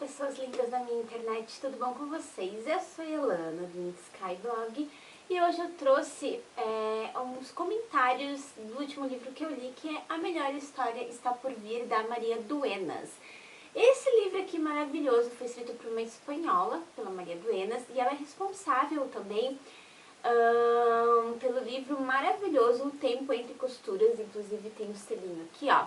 pessoas lindas da minha internet, tudo bom com vocês? Eu sou a Elana do Skyblog e hoje eu trouxe uns comentários do último livro que eu li, que é A Melhor História Está Por Vir, da Maria Duenas. Esse livro aqui maravilhoso foi escrito por uma espanhola, pela Maria Duenas, e ela é responsável também pelo livro maravilhoso O Tempo Entre Costuras, inclusive tem um selinho aqui, ó,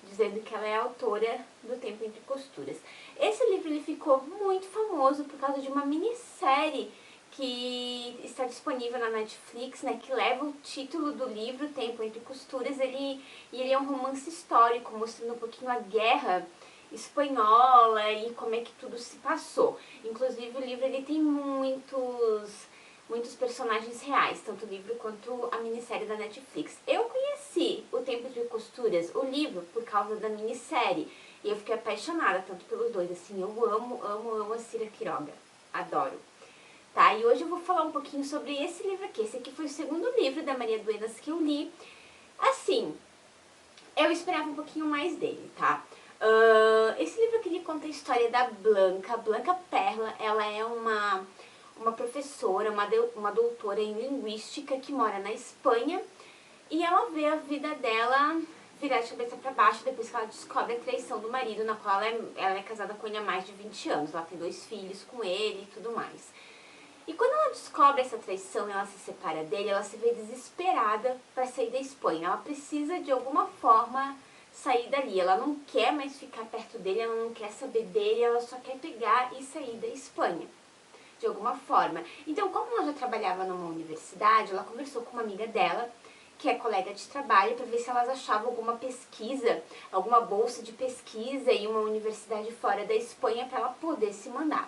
dizendo que ela é autora do Tempo Entre Costuras. Esse livro ele ficou muito famoso por causa de uma minissérie que está disponível na Netflix, né, que leva o título do livro Tempo Entre Costuras. Ele é um romance histórico, mostrando um pouquinho a guerra espanhola e como é que tudo se passou. Inclusive o livro ele tem muitos personagens reais, tanto o livro quanto a minissérie da Netflix. Eu conheci O Tempo de Costuras, o livro, por causa da minissérie, e eu fiquei apaixonada tanto pelos dois, assim, eu amo a Cira Quiroga, adoro. Tá, e hoje eu vou falar um pouquinho sobre esse livro aqui. Esse aqui foi o segundo livro da Maria Duenas que eu li. Assim, eu esperava um pouquinho mais dele, tá? Esse livro aqui ele conta a história da Blanca Perla. Ela é uma professora, uma doutora em linguística que mora na Espanha, e ela vê a vida dela virar de cabeça para baixo depois que ela descobre a traição do marido, na qual ela é casada com ele há mais de 20 anos, ela tem 2 filhos com ele e tudo mais. E quando ela descobre essa traição e ela se separa dele, ela se vê desesperada para sair da Espanha. Ela precisa de alguma forma sair dali, ela não quer mais ficar perto dele, ela não quer saber dele, ela só quer pegar e sair da Espanha de alguma forma. Então, como ela já trabalhava numa universidade, ela conversou com uma amiga dela, que é colega de trabalho, para ver se elas achavam alguma pesquisa, alguma bolsa de pesquisa em uma universidade fora da Espanha para ela poder se mandar.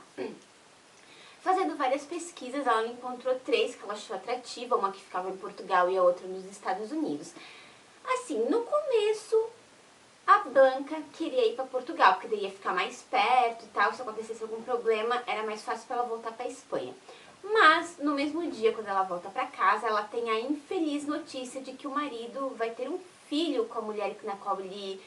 Fazendo várias pesquisas, ela encontrou 3 que ela achou atrativa, uma que ficava em Portugal e a outra nos Estados Unidos. Assim, no começo, a Blanca queria ir para Portugal, porque daí ia ficar mais perto e tal, se acontecesse algum problema, era mais fácil para ela voltar para a Espanha. Mas, no mesmo dia, quando ela volta para casa, ela tem a infeliz notícia de que o marido vai ter um filho com a mulher na qual ele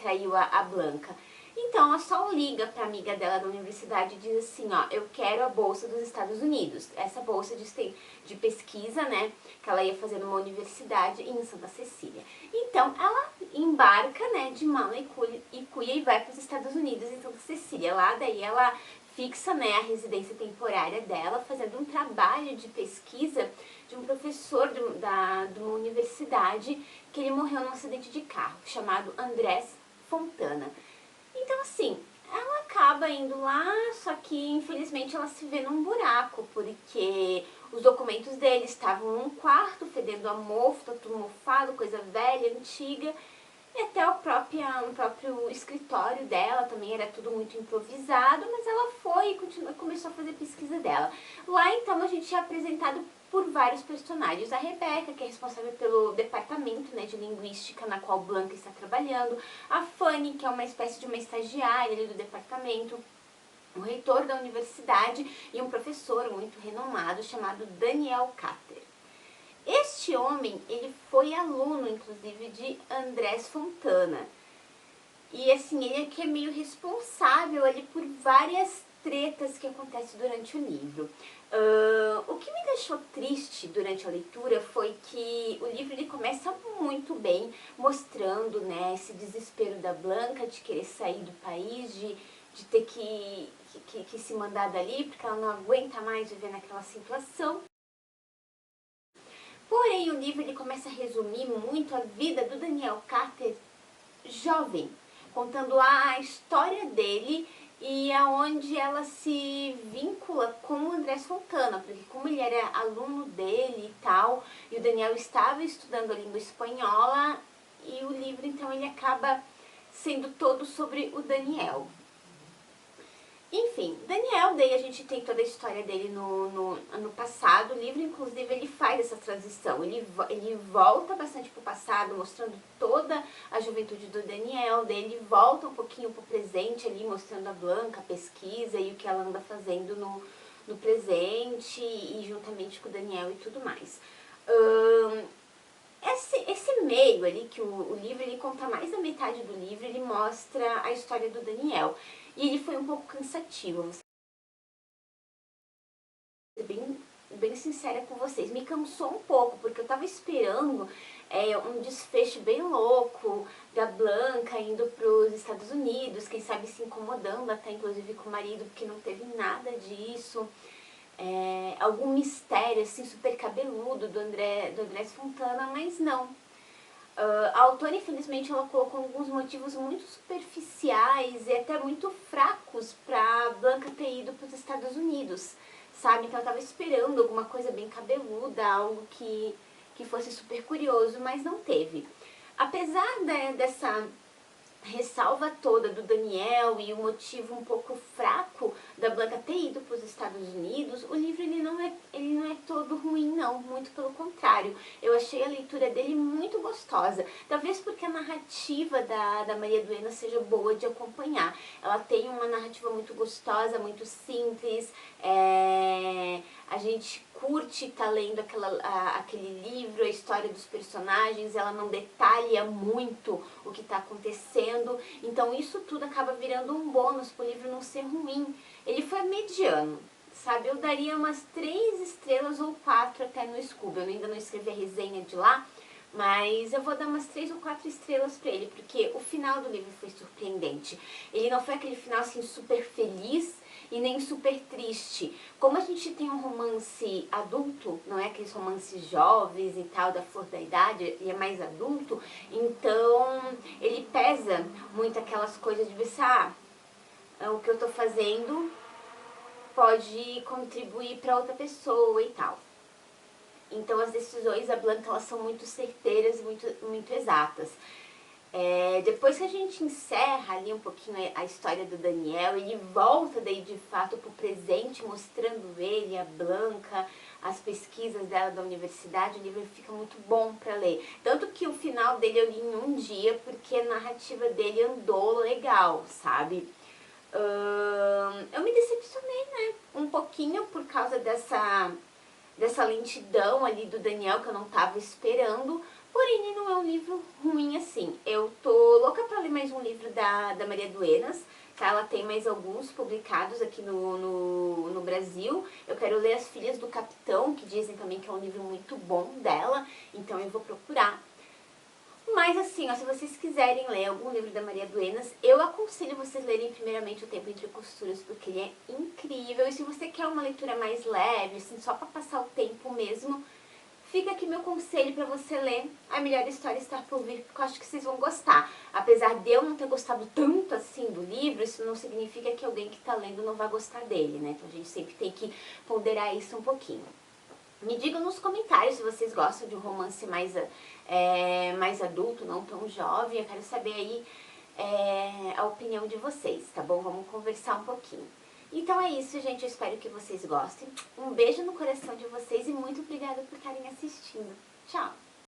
traiu a Blanca. Então, ela só liga para a amiga dela da universidade e diz assim, ó, eu quero a bolsa dos Estados Unidos. Essa bolsa de pesquisa, né, que ela ia fazer numa universidade em Santa Cecília. Então, ela embarca, né, de mala e cuia e vai para os Estados Unidos em Santa Cecília. Lá, daí, ela fixa, né, a residência temporária dela, fazendo um trabalho de pesquisa de um professor de uma universidade que ele morreu num acidente de carro, chamado Andrés Fontana. Então, assim, ela acaba indo lá, só que infelizmente ela se vê num buraco, porque os documentos dele estavam num quarto, fedendo a mofo, tá tudo mofado, coisa velha, antiga, e até o próprio escritório dela também era tudo muito improvisado, mas ela foi e começou a fazer pesquisa dela. Lá então a gente é apresentado por vários personagens. A Rebeca, que é responsável pelo departamento, né, de linguística na qual Blanca está trabalhando. A Fanny, que é uma espécie de uma estagiária ali do departamento. O reitor da universidade e um professor muito renomado chamado Daniel Cater. Este homem, ele foi aluno, inclusive, de Andrés Fontana. E assim, ele é que é meio responsável ali por várias tretas que acontecem durante o livro. O que me deixou triste durante a leitura foi que o livro ele começa muito bem, mostrando, né, esse desespero da Blanca de querer sair do país, de ter que se mandar dali, porque ela não aguenta mais viver naquela situação. Porém, o livro ele começa a resumir muito a vida do Daniel Cater jovem, contando a história dele e aonde ela se vincula com o Andrés Fontana, porque como ele era aluno dele e tal, e o Daniel estava estudando a língua espanhola, e o livro então ele acaba sendo todo sobre o Daniel. Enfim, Daniel, daí a gente tem toda a história dele no passado. O livro, inclusive, ele faz essa transição. Ele volta bastante pro passado, mostrando toda a juventude do Daniel. Daí ele volta um pouquinho pro presente ali, mostrando a Blanca, a pesquisa e o que ela anda fazendo no presente e juntamente com o Daniel e tudo mais. Esse meio ali, que o livro ele conta mais da metade do livro, ele mostra a história do Daniel. E ele foi um pouco cansativo, vou ser bem sincera com vocês. Me cansou um pouco, porque eu tava esperando um desfecho bem louco da Blanca indo pros Estados Unidos, quem sabe se incomodando até inclusive com o marido, porque não teve nada disso. Algum mistério assim super cabeludo do Andrés Fontana, mas não. A autora, infelizmente, ela colocou alguns motivos muito superficiais e até muito fracos para Blanca ter ido para os Estados Unidos, sabe? Então eu tava esperando alguma coisa bem cabeluda, algo que fosse super curioso, mas não teve. Apesar dessa ressalva toda do Daniel e o motivo um pouco fraco da Blanca ter ido para os Estados Unidos, o livro ele não é todo ruim não, muito pelo contrário. Eu achei a leitura dele muito gostosa, talvez porque a narrativa da Maria Duena seja boa de acompanhar. Ela tem uma narrativa muito gostosa, muito simples, a gente curte estar lendo aquele livro, a história dos personagens, ela não detalha muito o que está acontecendo, então isso tudo acaba virando um bônus para o livro não ser ruim. Ele foi mediano, sabe? Eu daria umas 3 estrelas ou 4 até no Scooby, eu ainda não escrevi a resenha de lá, mas eu vou dar umas 3 ou 4 estrelas pra ele, porque o final do livro foi surpreendente. Ele não foi aquele final assim super feliz e nem super triste. Como a gente tem um romance adulto, não é aqueles romances jovens e tal, da flor da idade, e é mais adulto, então ele pesa muito aquelas coisas de pensar, o que eu tô fazendo pode contribuir para outra pessoa e tal. Então as decisões da Blanca elas são muito certeiras e muito exatas. Depois que a gente encerra ali um pouquinho a história do Daniel, ele volta daí de fato pro presente, mostrando ele, a Blanca, as pesquisas dela da universidade, o livro fica muito bom para ler. Tanto que o final dele eu li em um dia, porque a narrativa dele andou legal, sabe? Eu me decepcionei, né? Um pouquinho por causa dessa lentidão ali do Daniel que eu não tava esperando, porém ele não é um livro ruim assim. Eu tô louca pra ler mais um livro da Maria Duenas, tá? Ela tem mais alguns publicados aqui no Brasil. Eu quero ler As Filhas do Capitão, que dizem também que é um livro muito bom dela, então eu vou procurar. Mas assim, ó, se vocês quiserem ler algum livro da Maria Duenas, eu aconselho vocês lerem primeiramente O Tempo Entre Costuras, porque ele é incrível. E se você quer uma leitura mais leve, assim, só pra passar o tempo mesmo, fica aqui meu conselho pra você ler A Melhor História Está Por Vir, porque eu acho que vocês vão gostar. Apesar de eu não ter gostado tanto assim do livro, isso não significa que alguém que tá lendo não vai gostar dele, né? Então a gente sempre tem que ponderar isso um pouquinho. Me digam nos comentários se vocês gostam de um romance mais adulto, não tão jovem. Eu quero saber aí a opinião de vocês, tá bom? Vamos conversar um pouquinho. Então é isso, gente. Eu espero que vocês gostem. Um beijo no coração de vocês e muito obrigada por estarem assistindo. Tchau!